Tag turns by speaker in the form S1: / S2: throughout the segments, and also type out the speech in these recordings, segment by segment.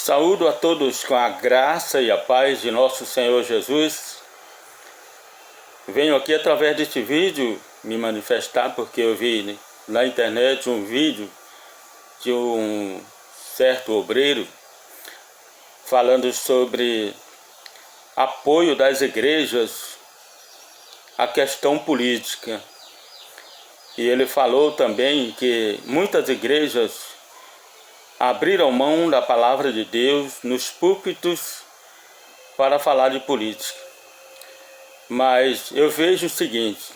S1: Saúdo a todos com a graça e a paz de nosso Senhor Jesus. Venho aqui através deste vídeo me manifestar porque eu vi na internet um vídeo de um certo obreiro falando sobre apoio das igrejas à questão política. E ele falou também que muitas igrejas abriram mão da palavra de Deus nos púlpitos para falar de política. Mas eu vejo o seguinte: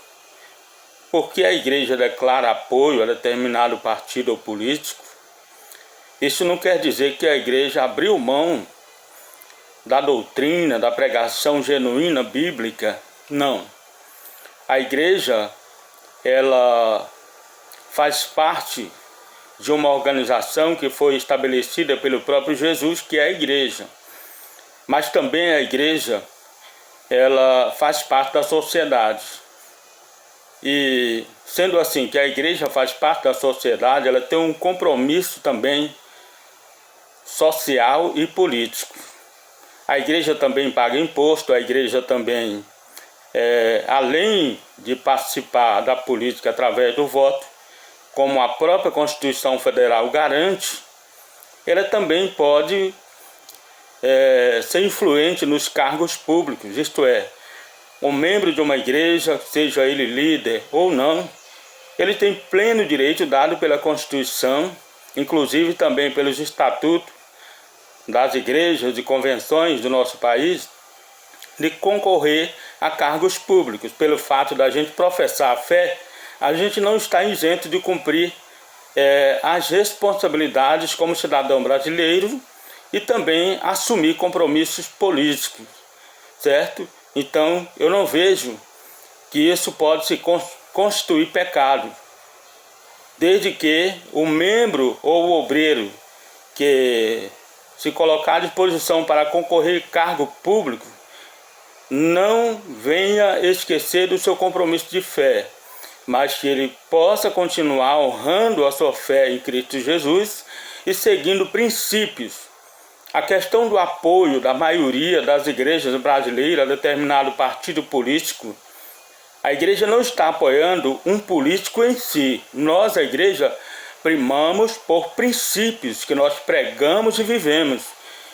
S1: porque a igreja declara apoio a determinado partido ou político, isso não quer dizer que a igreja abriu mão da doutrina, da pregação genuína bíblica. Não. A igreja, ela faz parte de uma organização que foi estabelecida pelo próprio Jesus, que é a igreja. Mas também a igreja, ela faz parte da sociedade. E sendo assim que a igreja faz parte da sociedade, ela tem um compromisso também social e político. A igreja também paga imposto, a igreja também, além de participar da política através do voto, como a própria Constituição Federal garante, ela também pode ser influente nos cargos públicos, isto é, um membro de uma igreja, seja ele líder ou não, ele tem pleno direito dado pela Constituição, inclusive também pelos estatutos das igrejas e convenções do nosso país, de concorrer a cargos públicos. Pelo fato da gente professar a fé, a gente não está isento de cumprir as responsabilidades como cidadão brasileiro e também assumir compromissos políticos, certo? Então, eu não vejo que isso pode se constituir pecado, desde que o membro ou o obreiro que se colocar à disposição para concorrer a cargo público não venha esquecer do seu compromisso de fé, mas que ele possa continuar honrando a sua fé em Cristo Jesus e seguindo princípios. A questão do apoio da maioria das igrejas brasileiras a determinado partido político, a igreja não está apoiando um político em si. Nós, a igreja, primamos por princípios que nós pregamos e vivemos.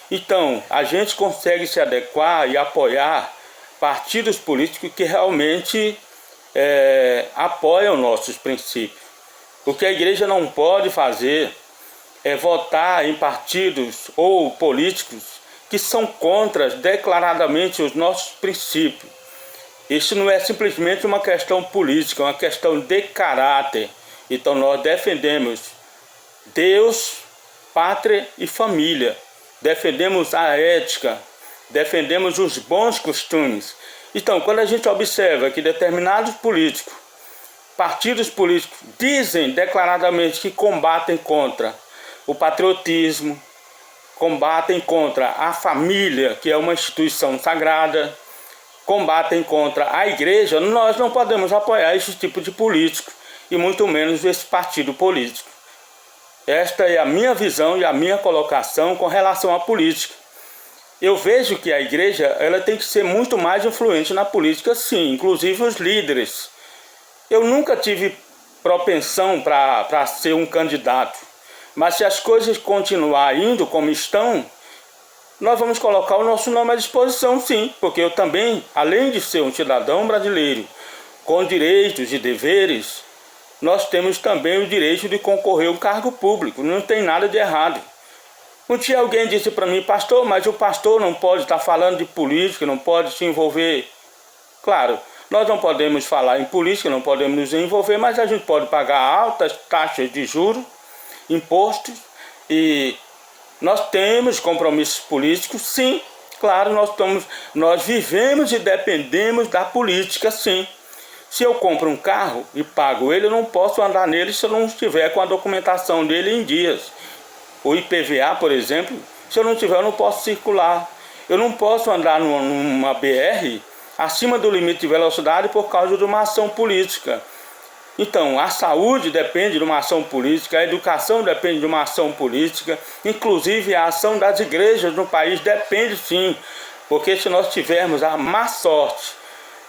S1: Então, a gente consegue se adequar e apoiar partidos políticos que realmente apoiam nossos princípios. O que a igreja não pode fazer é votar em partidos ou políticos que são contra declaradamente os nossos princípios. Isso não é simplesmente uma questão política, é uma questão de caráter. Então nós defendemos Deus, pátria e família, defendemos a ética, defendemos os bons costumes. Então, quando a gente observa que determinados políticos, partidos políticos, dizem declaradamente que combatem contra o patriotismo, combatem contra a família, que é uma instituição sagrada, combatem contra a igreja, nós não podemos apoiar esse tipo de político, e muito menos esse partido político. Esta é a minha visão e a minha colocação com relação à política. Eu vejo que a igreja ela tem que ser muito mais influente na política, sim, inclusive os líderes. Eu nunca tive propensão para ser um candidato, mas se as coisas continuarem indo como estão, nós vamos colocar o nosso nome à disposição, sim, porque eu também, além de ser um cidadão brasileiro com direitos e deveres, nós temos também o direito de concorrer a um cargo público, não tem nada de errado. Um dia alguém disse para mim: pastor, mas o pastor não pode estar falando de política, não pode se envolver. Claro, nós não podemos falar em política, não podemos nos envolver, mas a gente pode pagar altas taxas de juros, impostos, e nós temos compromissos políticos, sim. Claro, nós vivemos e dependemos da política, sim. Se eu compro um carro e pago ele, eu não posso andar nele se eu não estiver com a documentação dele em dias. O IPVA, por exemplo, se eu não tiver, eu não posso circular. Eu não posso andar numa BR acima do limite de velocidade por causa de uma ação política. Então, a saúde depende de uma ação política, a educação depende de uma ação política, inclusive a ação das igrejas no país depende sim, porque se nós tivermos a má sorte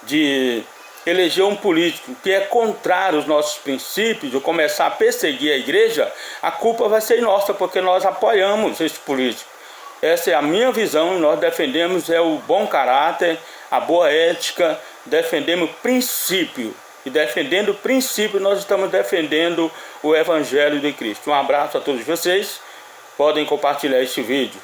S1: de eleger um político que é contrário aos nossos princípios, ou começar a perseguir a igreja, a culpa vai ser nossa, porque nós apoiamos esse político. Essa é a minha visão, nós defendemos o bom caráter, a boa ética, defendemos princípio. E defendendo o princípio, nós estamos defendendo o Evangelho de Cristo. Um abraço a todos vocês, podem compartilhar este vídeo.